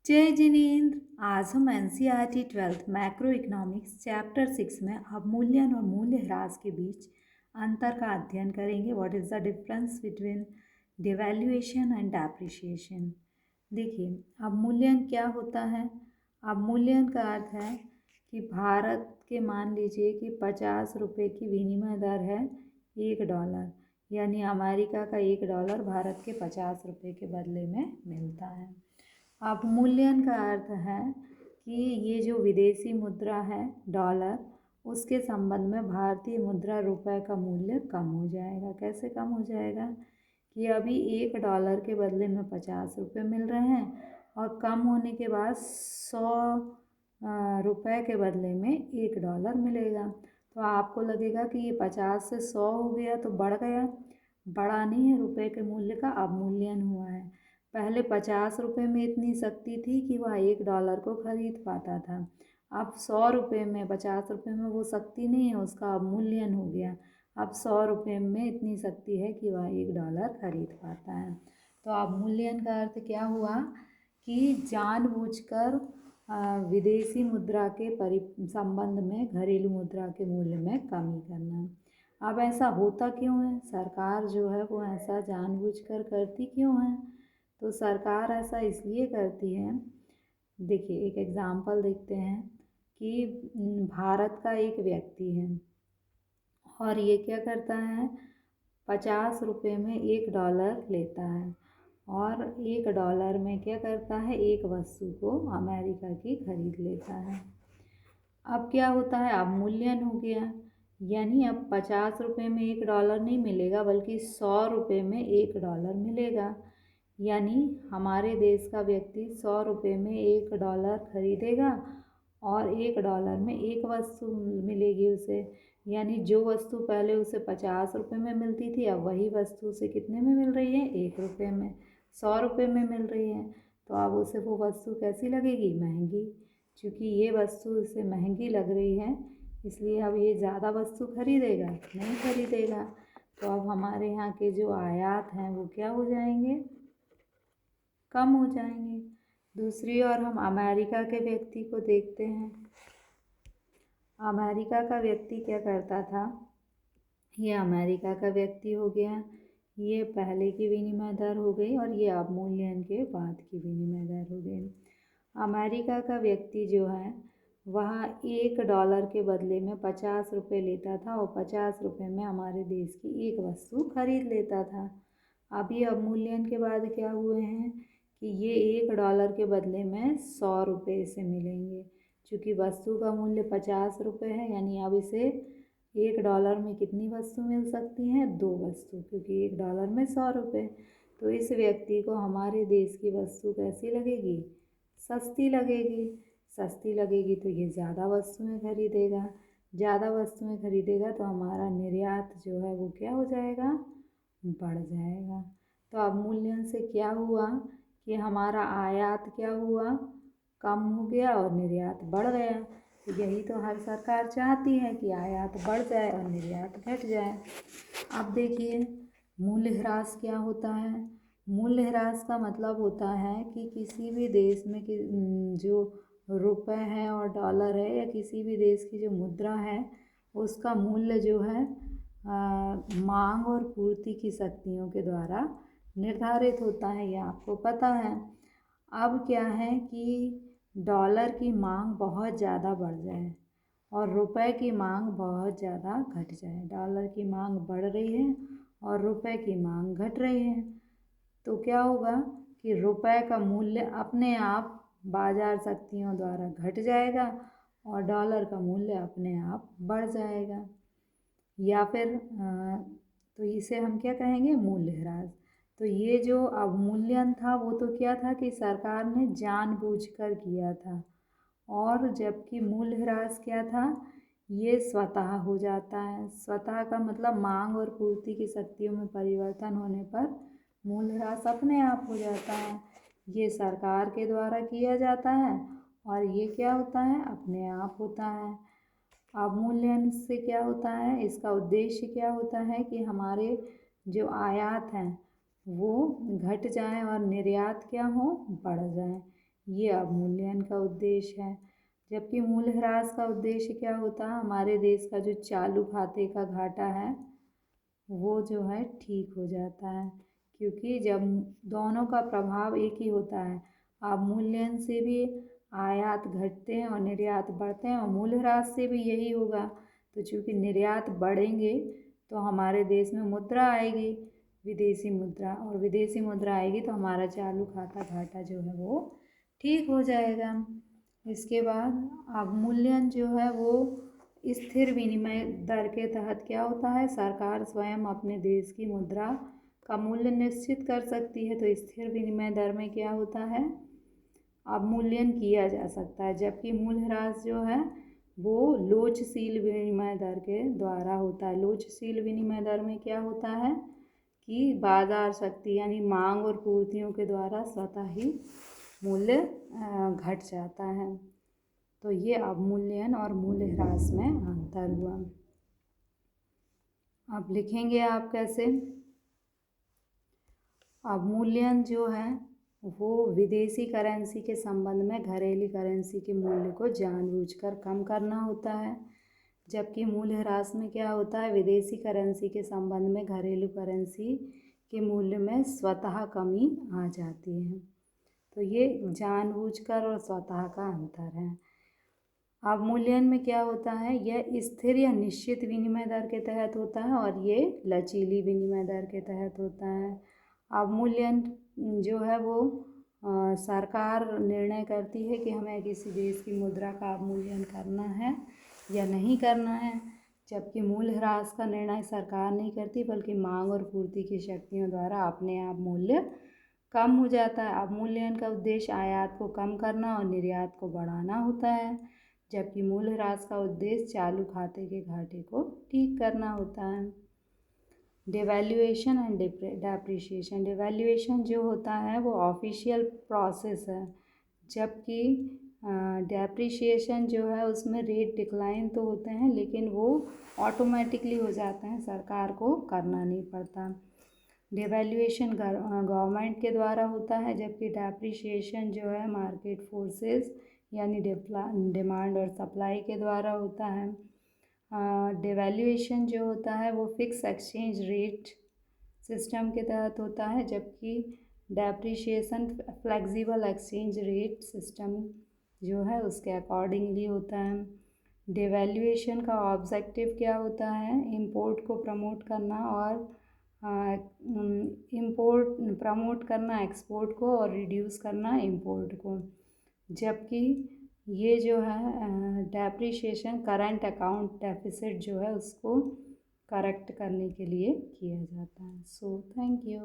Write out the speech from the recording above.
जय जिनेन्द्र। आज हम NCERT 12th macro economics chapter 6 में अवमूल्यन और मूल्यह्रास के बीच अंतर का अध्ययन करेंगे। What is the difference between devaluation and depreciation. देखिए, अवमूल्यन क्या होता है। अवमूल्यन का अर्थ है कि भारत के मान लीजिए कि 50 रुपये की विनिमय दर है $1, यानी अमेरिका का $1 भारत के 50 रुपये के बदले में मिलता है। अवमूल्यन का अर्थ है कि ये जो विदेशी मुद्रा है डॉलर, उसके संबंध में भारतीय मुद्रा रुपए का मूल्य कम हो जाएगा। कैसे कम हो जाएगा कि अभी $1 के बदले में 50 रुपये मिल रहे हैं और कम होने के बाद 100 रुपये के बदले में $1 मिलेगा। तो आपको लगेगा कि ये 50 से 100 हो गया तो बढ़ गया। बढ़ा नहीं है, रुपए के मूल्य का अवमूल्यन हुआ है। पहले 50 रुपये में इतनी शक्ति थी कि वह $1 को खरीद पाता था। अब 100 रुपये में, 50 रुपये में वो शक्ति नहीं है, उसका अवमूल्यन हो गया। अब 100 रुपये में इतनी शक्ति है कि वह $1 खरीद पाता है। तो अवमूल्यन का अर्थ क्या हुआ कि जानबूझकर विदेशी मुद्रा के संबंध में घरेलू मुद्रा के मूल्य में कमी करना। अब ऐसा होता क्यों है? सरकार जो है वो ऐसा जानबूझकर करती क्यों है? तो सरकार ऐसा इसलिए करती है। देखिए, एक एग्जाम्पल देखते हैं कि भारत का एक व्यक्ति है और ये क्या करता है, 50 रुपये में $1 लेता है और $1 में क्या करता है, एक वस्तु को अमेरिका की खरीद लेता है। अब क्या होता है, अवमूल्यन हो गया, यानी अब 50 रुपये में $1 नहीं मिलेगा बल्कि 100 रुपये में $1 मिलेगा। यानी हमारे देश का व्यक्ति 100 रुपये में $1 खरीदेगा और $1 में एक वस्तु मिलेगी उसे। यानी जो वस्तु पहले उसे 50 रुपये में मिलती थी, अब वही वस्तु उसे कितने में मिल रही है, $1 में, 100 रुपये में मिल रही है। तो अब उसे वो वस्तु कैसी लगेगी, महंगी। क्योंकि ये वस्तु उसे महंगी लग रही है, इसलिए अब ये ज़्यादा वस्तु खरीदेगा नहीं खरीदेगा। तो अब हमारे यहाँ के जो आयात हैं वो क्या हो जाएंगे, कम हो जाएंगे। दूसरी ओर हम अमेरिका के व्यक्ति को देखते हैं। अमेरिका का व्यक्ति क्या करता था, ये अमेरिका का व्यक्ति हो गया, ये पहले की विनिमय दर हो गई और ये अवमूल्यन के बाद की विनिमय दर हो गई। अमेरिका का व्यक्ति जो है वह $1 के बदले में 50 रुपये लेता था और 50 रुपये में हमारे देश की एक वस्तु खरीद लेता था। अभी अवमूल्यन के बाद क्या हुए हैं कि ये $1 के बदले में 100 रुपये से मिलेंगे। चूँकि वस्तु का मूल्य 50 रुपये है, यानी अब इसे $1 में कितनी वस्तु मिल सकती हैं, 2 वस्तु, क्योंकि $1 में 100 रुपये। तो इस व्यक्ति को हमारे देश की वस्तु कैसी लगेगी, सस्ती लगेगी। सस्ती लगेगी तो ये ज़्यादा वस्तुएं खरीदेगा। ज़्यादा वस्तुएं खरीदेगा तो हमारा निर्यात जो है वो क्या हो जाएगा, बढ़ जाएगा। तो अवमूल्यन से क्या हुआ कि हमारा आयात क्या हुआ, कम हो गया और निर्यात बढ़ गया। तो यही तो हर सरकार चाहती है कि आयात बढ़ जाए और निर्यात घट जाए। अब देखिए, मूल्यह्रास क्या होता है। मूल्यह्रास का मतलब होता है कि किसी भी देश में जो रुपए है और डॉलर है या किसी भी देश की जो मुद्रा है उसका मूल्य जो है मांग और पूर्ति की शक्तियों के द्वारा निर्धारित होता है, ये आपको पता है। अब क्या है कि डॉलर की मांग बहुत ज़्यादा बढ़ जाए और रुपए की मांग बहुत ज़्यादा घट जाए। डॉलर की मांग बढ़ रही है और रुपए की मांग घट रही है, तो क्या होगा कि रुपए का मूल्य अपने आप बाजार शक्तियों द्वारा घट जाएगा और डॉलर का मूल्य अपने आप बढ़ जाएगा। या फिर तो इसे हम क्या कहेंगे, मूल्यह्रास। तो ये जो अवमूल्यन था वो तो क्या था कि सरकार ने जानबूझकर किया था, और जबकि मूल्यह्रास क्या था, ये स्वतः हो जाता है। स्वतः का मतलब मांग और पूर्ति की शक्तियों में परिवर्तन होने पर मूल्यह्रास अपने आप हो जाता है। ये सरकार के द्वारा किया जाता है और ये क्या होता है, अपने आप होता है। अवमूल्यन से क्या होता है, इसका उद्देश्य क्या होता है कि हमारे जो आयात हैं वो घट जाएं और निर्यात क्या हो, बढ़ जाए। ये अवमूल्यन का उद्देश्य है। जबकि मूल्यह्रास का उद्देश्य क्या होता है, हमारे देश का जो चालू खाते का घाटा है वो जो है ठीक हो जाता है, क्योंकि जब दोनों का प्रभाव एक ही होता है। अवमूल्यन से भी आयात घटते हैं और निर्यात बढ़ते हैं, और मूल्यह्रास से भी यही होगा। तो चूँकि निर्यात बढ़ेंगे तो हमारे देश में मुद्रा आएगी, विदेशी मुद्रा, और विदेशी मुद्रा आएगी तो हमारा चालू खाता घाटा जो है वो ठीक हो जाएगा। इसके बाद अवमूल्यन जो है वो स्थिर विनिमय दर के तहत क्या होता है, सरकार स्वयं अपने देश की मुद्रा का मूल्य निश्चित कर सकती है। तो स्थिर विनिमय दर में क्या होता है, अवमूल्यन किया जा सकता है। जबकि मूल्यह्रास जो है वो लोचशील विनिमय दर के द्वारा होता है। लोचशील विनिमय दर में क्या होता है कि बाजार शक्ति यानी मांग और पूर्तियों के द्वारा स्वतः ही मूल्य घट जाता है। तो ये अवमूल्यन और मूल्यह्रास में अंतर हुआ। अब लिखेंगे आप कैसे। अवमूल्यन जो है वो विदेशी करेंसी के संबंध में घरेलू करेंसी के मूल्य को जानबूझकर कम करना होता है। जबकि मूल्यह्रास में क्या होता है, विदेशी करेंसी के संबंध में घरेलू करेंसी के मूल्य में स्वतः कमी आ जाती है। तो ये जानबूझकर और स्वतः का अंतर है। अवमूल्यन में क्या होता है, यह स्थिर या निश्चित विनिमय दर के तहत होता है और ये लचीली विनिमय दर के तहत होता है। अवमूल्यन जो है वो सरकार निर्णय करती है कि हमें किसी देश की मुद्रा का अवमूल्यन करना है या नहीं करना है। जबकि मूल्यह्रास का निर्णय सरकार नहीं करती, बल्कि मांग और पूर्ति की शक्तियों द्वारा अपने आप मूल्य कम हो जाता है। अवमूल्यन का उद्देश्य आयात को कम करना और निर्यात को बढ़ाना होता है, जबकि मूल्यह्रास का उद्देश्य चालू खाते के घाटे को ठीक करना होता है। Devaluation and depreciation. डिवैल्यूएशन जो होता है वो ऑफिशियल प्रोसेस है, जबकि डेप्रिसिएशन जो है उसमें रेट डिक्लाइन तो होते हैं लेकिन वो ऑटोमेटिकली हो जाते हैं, सरकार को करना नहीं पड़ता। डिवैल्यूएशन गवर्नमेंट के द्वारा होता है, जबकि डेप्रिसिएशन जो है मार्केट फोर्सेस यानी डिमांड और सप्लाई के द्वारा होता है। डिवैल्यूएशन जो होता है वो फिक्स एक्सचेंज रेट सिस्टम के तहत होता है, जबकि depreciation flexible exchange rate system जो है उसके अकॉर्डिंगली होता है। डिवैल्यूएशन का ऑब्जेक्टिव क्या होता है, इंपोर्ट को प्रमोट करना और प्रमोट करना एक्सपोर्ट को और रिड्यूस करना इंपोर्ट को। जबकि ये जो है डेप्रिसिएशन करंट अकाउंट डेफिसिट जो है उसको करेक्ट करने के लिए किया जाता है। So thank you.